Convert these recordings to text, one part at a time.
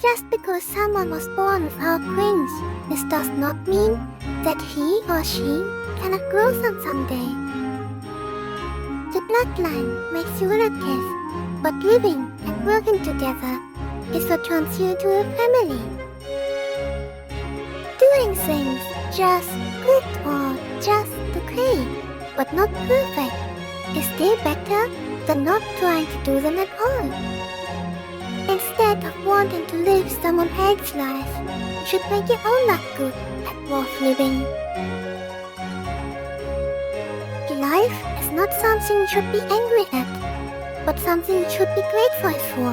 Just because someone was born without wings, this does not mean that he or she cannot grow some someday. The bloodline makes you relatives, but living and working together is what turns you into a family. Doing things just good or just okay, but not perfect, is still better than not trying to do them at all. Instead of wanting to live someone else's life, you should make your own life good and worth living. Life is not something you should be angry at, but something you should be grateful for.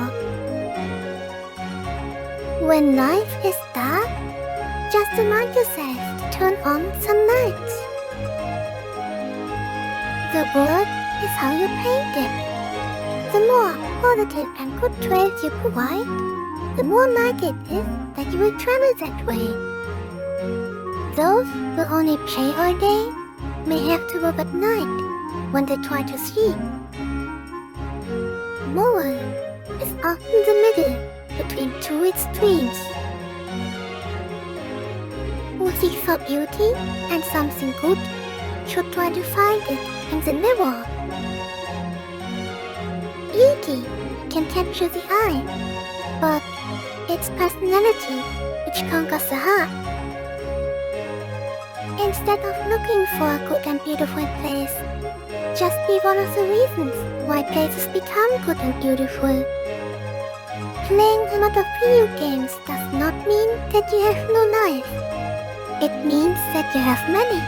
When life is dark, just remind yourself to turn on some lights. The world is how you paint it. The more positive and good traits you provide, the more likely it is that you will travel that way. Those who only play all day may have to work at night when they try to sleep. Moral is often the middle between two extremes. Who seeks for beauty and something good should try to find it in the mirror. Beauty can capture the eye, but it's personality which conquers the heart. Instead of looking for a good and beautiful place, just be one of the reasons why places become good and beautiful. Playing a lot of video games does not mean that you have no life. It means that you have many.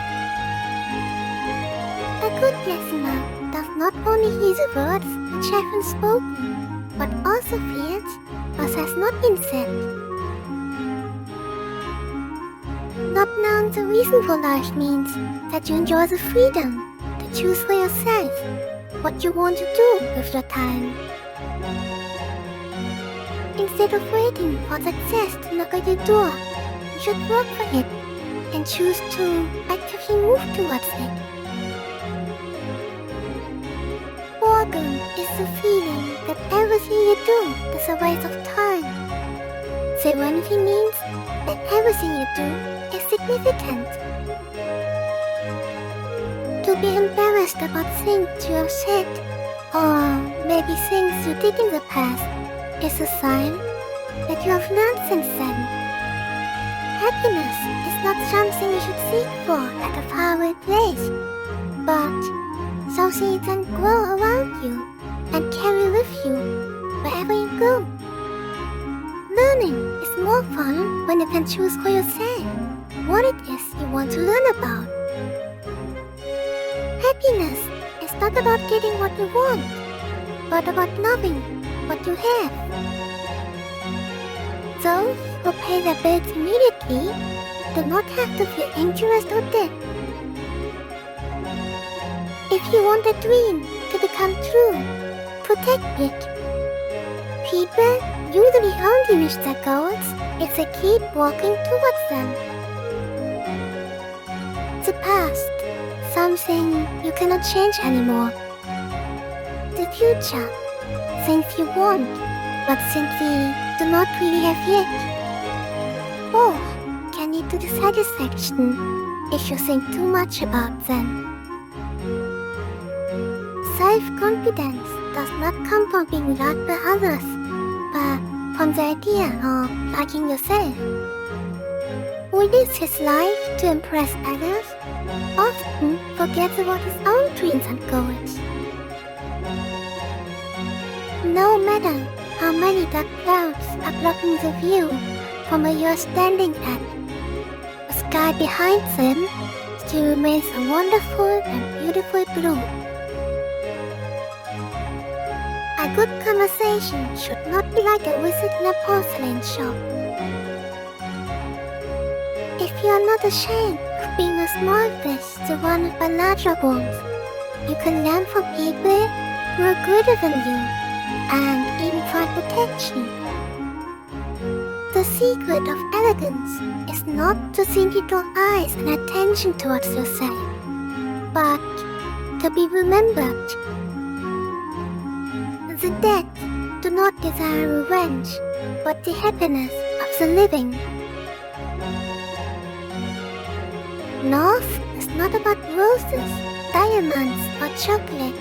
A good listener does not only hear the words which have been spoken, but also feels what has not been said. Not knowing the reason for life means that you enjoy the freedom to choose for yourself what you want to do with your time. Instead of waiting for success to knock at your door, you should work for it and choose to actively move towards it. Boredom is the feeling that everything you do is a waste of time. Serenity means that everything you do is significant. To be embarrassed about things you have said, or maybe things you did in the past, is a sign that you have learned since then. Happiness is not something you should seek for at a faraway place, but something you can grow around you and carry with you wherever you go. Learning is more fun when you can choose for yourself what it is you want to learn about. Happiness is not about getting what you want, but about loving what you have. Those who pay their bills immediately do not have to feel interest or debt. If you want a dream to become true, protect it. People usually only reach their goals if they keep walking towards them. The past, something you cannot change anymore. The future, things you want, but simply do not really have yet. Both can lead to dissatisfaction if you think too much about them. Self-confidence does not come from being liked by others, but from the idea of liking yourself. Who lives his life to impress others often forgets about his own dreams and goals. No matter how many dark clouds are blocking the view from where you are standing at, the sky behind them still remains a wonderful and beautiful blue. A good conversation should not be like a visit in a porcelain shop. If you are not ashamed of being a small fish surrounded by larger ones, you can learn from people who are greater than you and even find protection. The secret of elegance is not to simply draw eyes and attention towards yourself, but to be remembered. The dead do not desire revenge, but the happiness of the living. Love is not about roses, diamonds, or chocolate,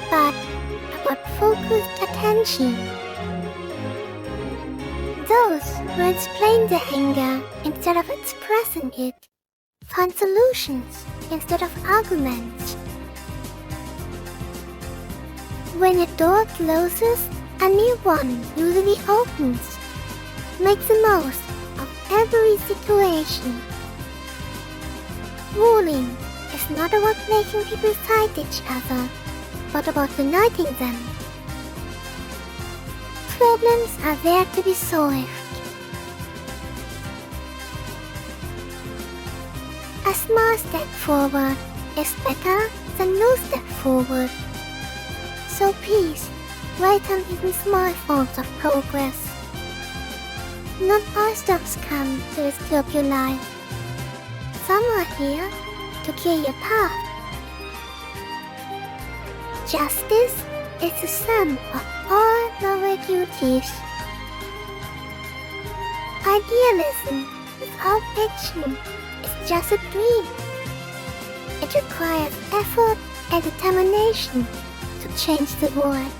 but about focused attention. Those who explain their anger instead of expressing it find solutions instead of arguments. When a door closes, a new one usually opens. Make the most of every situation. Ruling is not about making people fight each other, but about uniting them. Problems are there to be solved. A small step forward is better than no step forward. So please, write on even small forms of progress. Not all storms come to disturb your life. Some are here to clear your path. Justice is the sum of all noble duties. Idealism without action is just a dream. It requires effort and determination to change the world.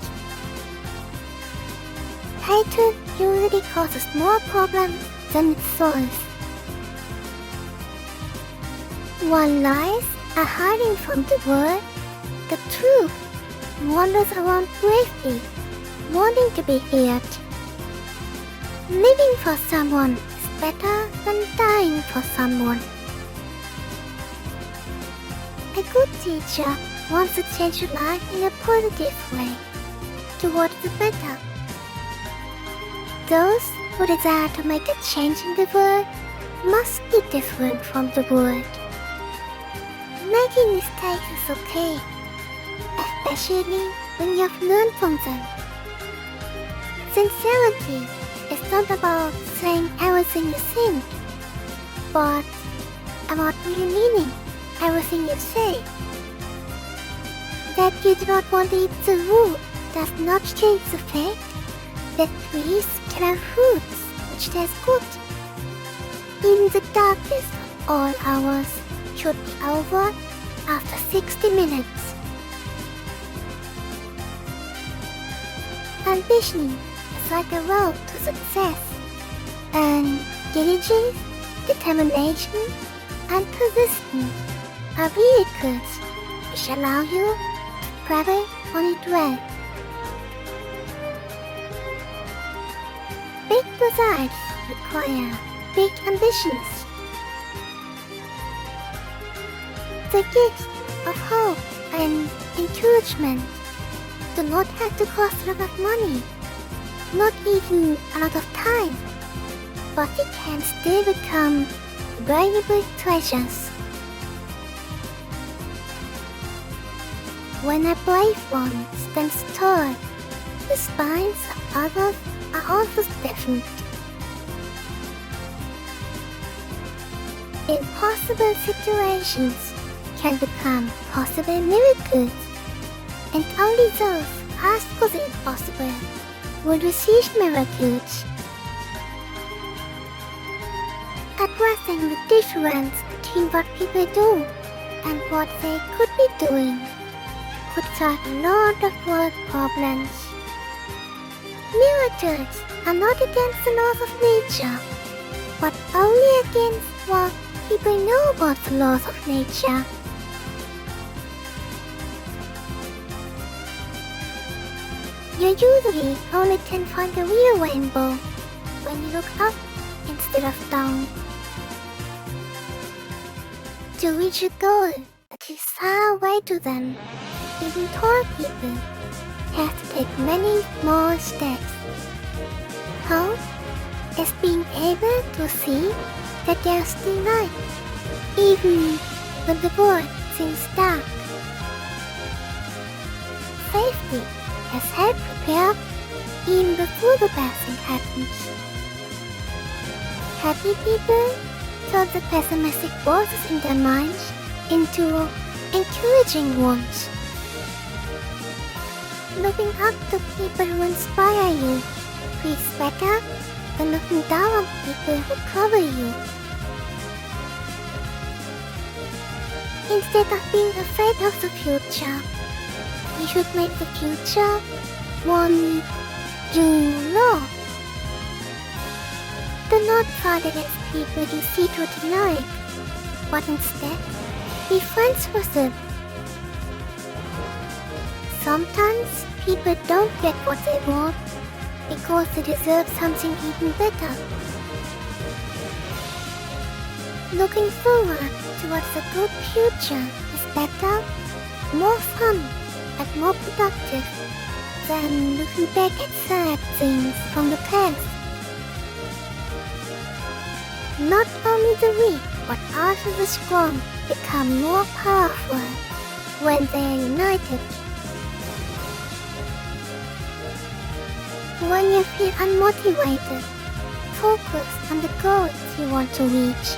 Hatred usually causes more problems than it solves. While lies are hiding from the world, the truth wanders around bravely, wanting to be heard. Living for someone is better than dying for someone. A good teacher wants to change your life in a positive way, towards the better. Those who desire to make a change in the world must be different from the world. Making mistakes is okay, especially when you have learned from them. Sincerity is not about saying everything you think, but about really meaning everything you say. That you do not want to eat the wood does not change the fact that trees can have fruits which taste good. Even the darkest of all hours should be over after 60 minutes. Ambition is like a road to success, and diligence, determination, and persistence are vehicles which allow you to travel on it well. Big desires require big ambitions. The gifts of hope and encouragement do not have to cost a lot of money, not even a lot of time, but it can still become valuable treasures. When a brave one stands tall, the spines of others are also stiffened. Impossible situations can become possible miracles, and only those who ask for the impossible will receive miracles. Addressing the difference between what people do and what they could be doing could solve a lot of world problems. Miracles are not against the laws of nature, but only against what people know about the laws of nature. You usually only can find the real rainbow when you look up instead of down. To reach a goal that is far away to them, even tall people have to take many small steps. Hope is being able to see that there is still light, even when the world seems dark. Safety has helped prepare even before the bad thing happens. Happy people turn the pessimistic voices in their minds into encouraging ones. Looking up to people who inspire you feels better than looking down on people who cover you. Instead of being afraid of the future, you should make the future one you know. Do not fight against people you see through the night, but instead, be friends with them. Sometimes people don't get what they want because they deserve something even better. Looking forward towards a good future is better, more fun, and more productive than looking back at sad things from the past. Not only the weak, but also the strong become more powerful when they are united. When you feel unmotivated, focus on the goals you want to reach,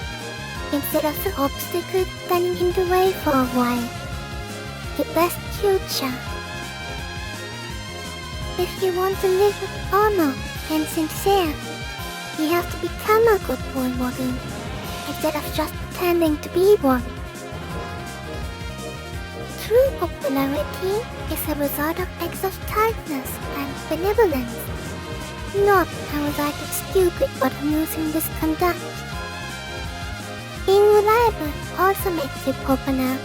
instead of the obstacles standing in the way for a while. The best future. If you want to live with honor and sincere, you have to become a good role model, instead of just pretending to be one. True popularity is a result of acts of kindness and benevolence, not a result of stupid but amusing misconduct. Being reliable also makes you popular.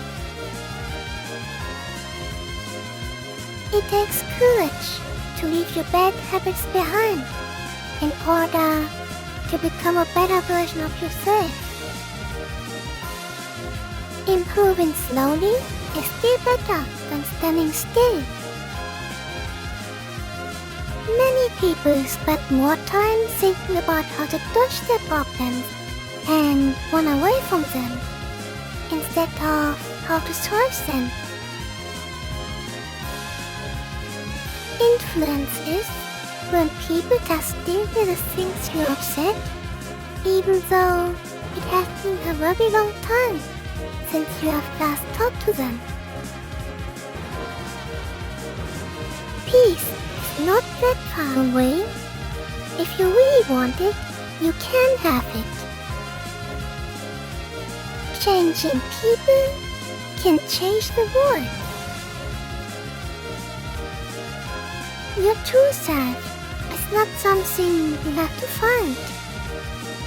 It takes courage to leave your bad habits behind in order to become a better version of yourself. Improving slowly is still better than standing still. Many people spend more time thinking about how to dodge their problems and run away from them, instead of how to solve them. Influence is when people just deal with the things you upset, even though it has been a very long time since you have last talked to them. Peace is not that far away. If you really want it, you can have it. Changing people can change the world. Your true self is not something you have to find,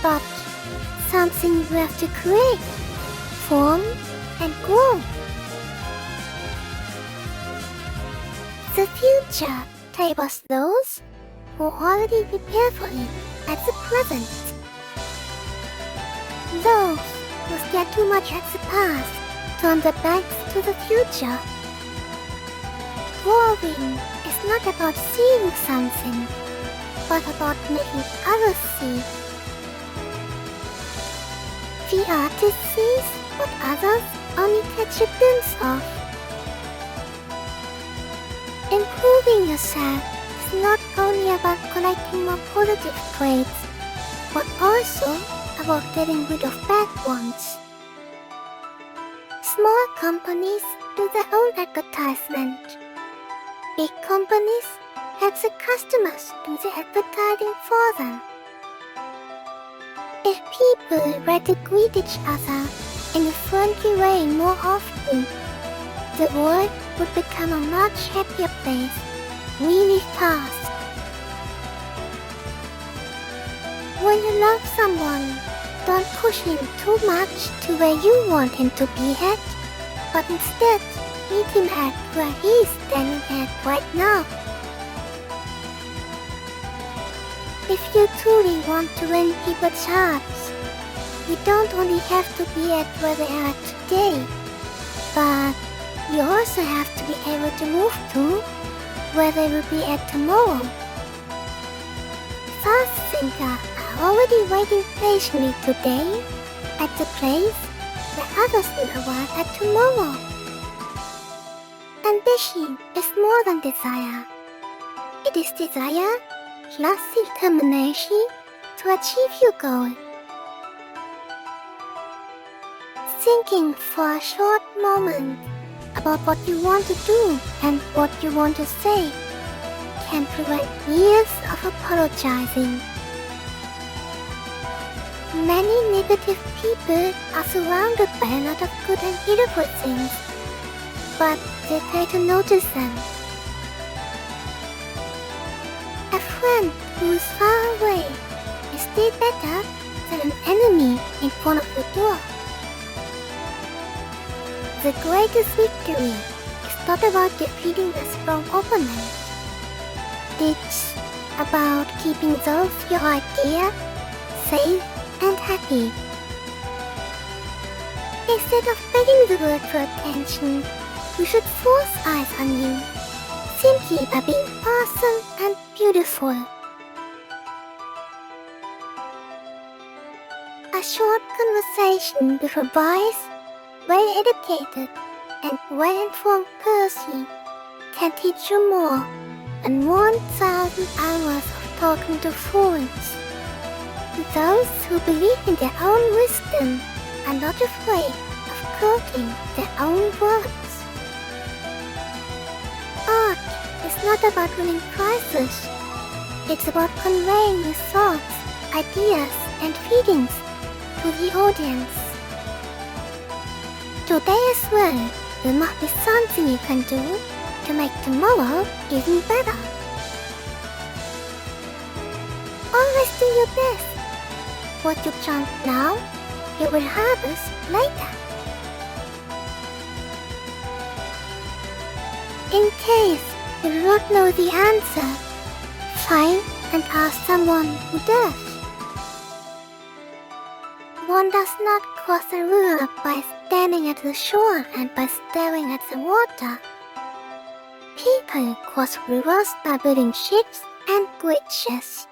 but something you have to create, form, and grow. The future favors those who already prepare for it at the present. Those who stare too much at the past turn their backs to the future. Growing is not about seeing something, but about making others see. The artist sees what others only catch a glimpse of. Improving yourself is not only about collecting more positive traits, but also about getting rid of bad ones. Small companies do their own advertisement. Big companies have the customers do the advertising for them. If people were to greet each other in a friendly way more often, the world would become a much happier place really fast. When you love someone, don't push him too much to where you want him to be at, but instead meet him at where he is standing at right now. If you truly want to win people's hearts, you don't only have to be at where they are today, but you also have to be able to move to where they will be at tomorrow. Fast thinkers are already waiting patiently today at the place where others will arrive at tomorrow. Ambition is more than desire. It is desire plus determination to achieve your goal. Thinking for a short moment about what you want to do and what you want to say can prevent years of apologizing. Many negative people are surrounded by a lot of good and beautiful things, but they fail to notice them. A friend who is far away is still better than an enemy in front of your door. The greatest victory is not about defeating a strong opponent. It's about keeping those you are dear, safe, and happy. Instead of begging the world for attention, you should force eyes on you, simply by being awesome and beautiful. A short conversation with a wise, well-educated, and well-informed person can teach you more than 1,000 hours of talking to fools. Those who believe in their own wisdom are not afraid of quoting their own words. Art is not about winning prizes. It's about conveying your thoughts, ideas, and feelings to the audience. Today as well, there must be something you can do to make tomorrow even better. Always do your best. What you plant now, you will harvest later. In case you do not know the answer, find and ask someone who does. One does not cross a river by standing at the shore and by staring at the water. People cross rivers by building ships and bridges.